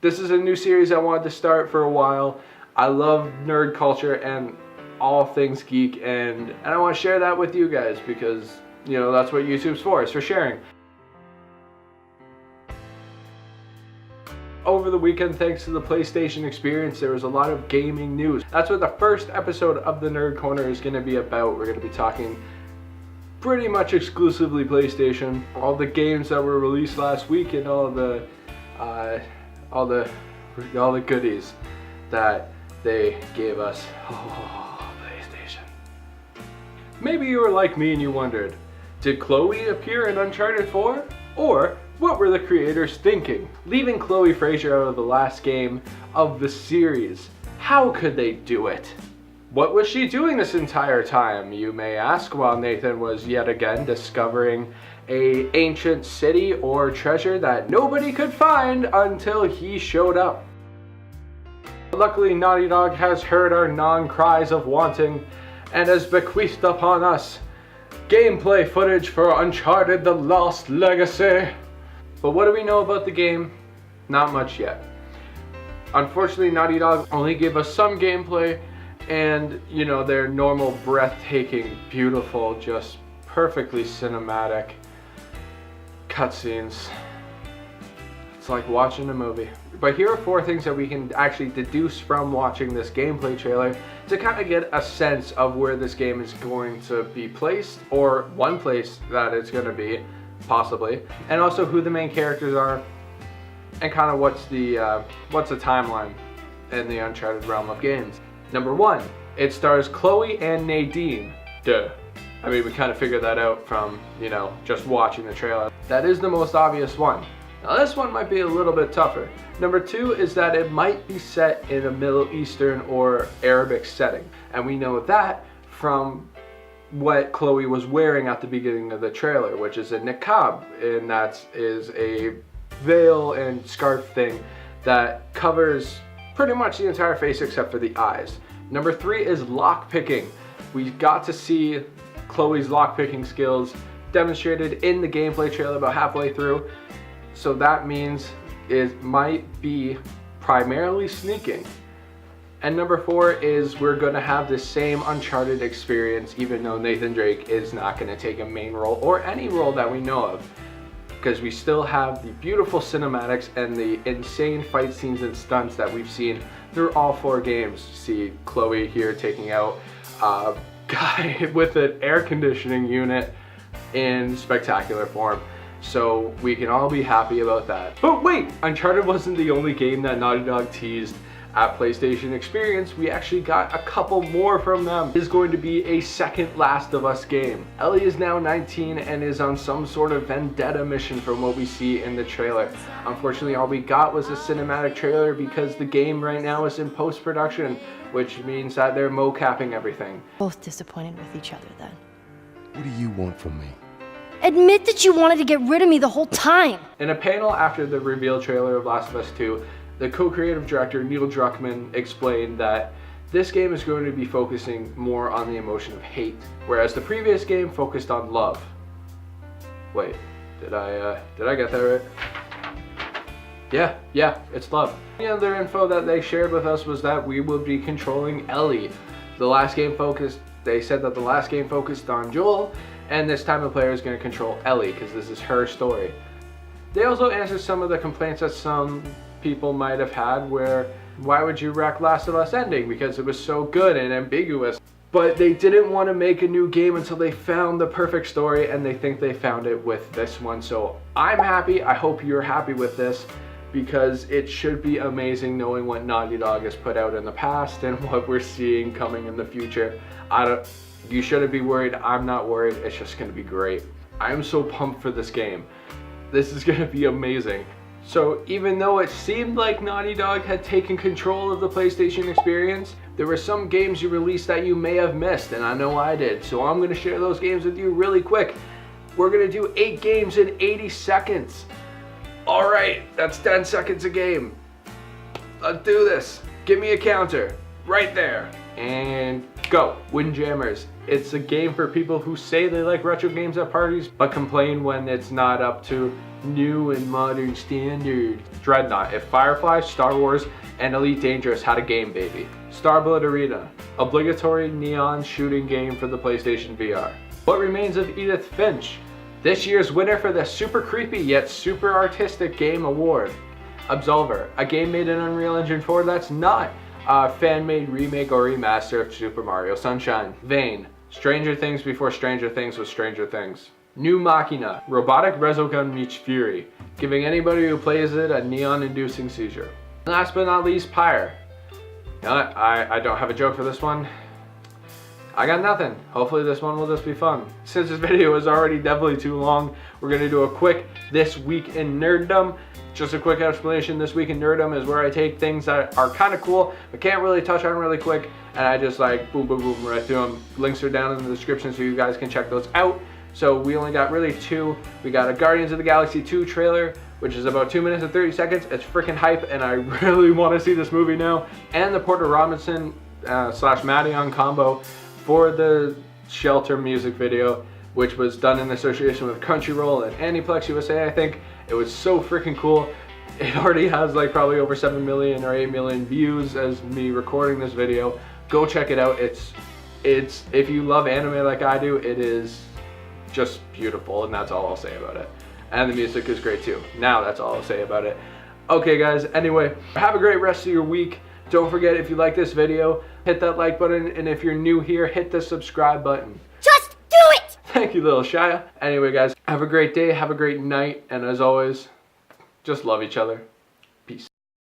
This is a new series I wanted to start for a while. I love nerd culture and all things geek, and I want to share that with you guys because, you know, that's what YouTube's for, it's for sharing. Over the weekend, thanks to the PlayStation experience, there was a lot of gaming news. That's what the first episode of the Nerd Corner is going to be about. We're going to be talking pretty much exclusively PlayStation, all the games that were released last week, and all the goodies that they gave us. Oh, PlayStation. Maybe you were like me and you wondered, did Chloe appear in Uncharted 4? Or what were the creators thinking? Leaving Chloe Fraser out of the last game of the series, how could they do it? What was she doing this entire time, you may ask, while Nathan was yet again discovering an ancient city or treasure that nobody could find until he showed up. Luckily, Naughty Dog has heard our non-cries of wanting and has bequeathed upon us gameplay footage for Uncharted: The Lost Legacy. But what do we know about the game? Not much yet. Unfortunately, Naughty Dog only gave us some gameplay and, you know, their normal breathtaking, beautiful, just perfectly cinematic cutscenes. It's like watching a movie. But here are 4 things that we can actually deduce from watching this gameplay trailer to kind of get a sense of where this game is going to be placed, or one place that it's going to be, possibly, and also who the main characters are, and kind of what's the timeline in the Uncharted realm of games. Number 1, it stars Chloe and Nadine. Duh. I mean, we kind of figured that out from, you know, just watching the trailer. That is the most obvious one. Now this one might be a little bit tougher. Number 2 is that it might be set in a Middle Eastern or Arabic setting. And we know that from what Chloe was wearing at the beginning of the trailer, which is a niqab, and that is a veil and scarf thing that covers pretty much the entire face except for the eyes. Number 3 is lockpicking. We got to see Chloe's lockpicking skills demonstrated in the gameplay trailer about halfway through. So that means it might be primarily sneaking. And number 4 is we're going to have the same Uncharted experience, even though Nathan Drake is not going to take a main role or any role that we know of. Because we still have the beautiful cinematics and the insane fight scenes and stunts that we've seen through all 4 games. See Chloe here taking out a guy with an air conditioning unit in spectacular form. So we can all be happy about that. But wait, Uncharted wasn't the only game that Naughty Dog teased at PlayStation Experience. We actually got a couple more from them. It is going to be a second Last of Us game. Ellie is now 19 and is on some sort of vendetta mission from what we see in the trailer. Unfortunately, all we got was a cinematic trailer because the game right now is in post-production, which means that they're mocapping everything. Both disappointed with each other then. What do you want from me? Admit that you wanted to get rid of me the whole time. In a panel after the reveal trailer of Last of Us 2, the co-creative director Neil Druckmann explained that this game is going to be focusing more on the emotion of hate, whereas the previous game focused on love. Wait, did I get that right? Yeah, it's love. The other info that they shared with us was that we will be controlling Ellie. They said that the last game focused on Joel, and this time the player is going to control Ellie because this is her story. They also answered some of the complaints that some people might have had, where why would you wreck Last of Us ending because it was so good and ambiguous. But they didn't want to make a new game until they found the perfect story, and they think they found it with this one. So I'm happy. I hope you're happy with this, because it should be amazing knowing what Naughty Dog has put out in the past and what we're seeing coming in the future. You shouldn't be worried. I'm not worried. It's just going to be great. I'm so pumped for this game. This is going to be amazing. So even though it seemed like Naughty Dog had taken control of the PlayStation experience, there were some games you released that you may have missed, and I know I did. So I'm going to share those games with you really quick. We're going to do 8 games in 80 seconds. All right, that's 10 seconds a game. Let's do this. Give me a counter. Right there. And go! Windjammers. It's a game for people who say they like retro games at parties, but complain when it's not up to new and modern standard. Dreadnought. If Firefly, Star Wars, and Elite Dangerous had a game, baby. Starblood Arena. Obligatory neon shooting game for the PlayStation VR. What Remains of Edith Finch. This year's winner for the super creepy yet super artistic game award. Absolver. A game made in Unreal Engine 4 that's not a fan-made remake or remaster of Super Mario Sunshine. Vane. Stranger Things before Stranger Things was Stranger Things. New Machina. Robotic Resogun meets Fury, giving anybody who plays it a neon-inducing seizure. Last but not least, Pyre. You know what? I don't have a joke for this one. I got nothing. Hopefully this one will just be fun. Since this video is already definitely too long, we're going to do a quick This Week in Nerddom. Just a quick explanation. This Week in Nerdom is where I take things that are kind of cool but can't really touch on really quick, and I just like boom boom boom right through them. Links are down in the description so you guys can check those out. So we only got really two. We got a Guardians of the Galaxy 2 trailer, which is about 2 minutes and 30 seconds. It's freaking hype, and I really want to see this movie now. And the Porter Robinson / Madeon combo for the Shelter music video, which was done in association with Crunchyroll and Aniplex USA, I think. It was so freaking cool. It already has like probably over 7 million or 8 million views as me recording this video. Go check it out. It's if you love anime like I do, it is just beautiful, and that's all I'll say about it. And the music is great too. Now that's all I'll say about it. Okay guys, anyway, have a great rest of your week. Don't forget, if you like this video, hit that like button, and if you're new here, hit the subscribe button. Just do it! Thank you, little Shia. Anyway guys, have a great day, have a great night, and as always, just love each other.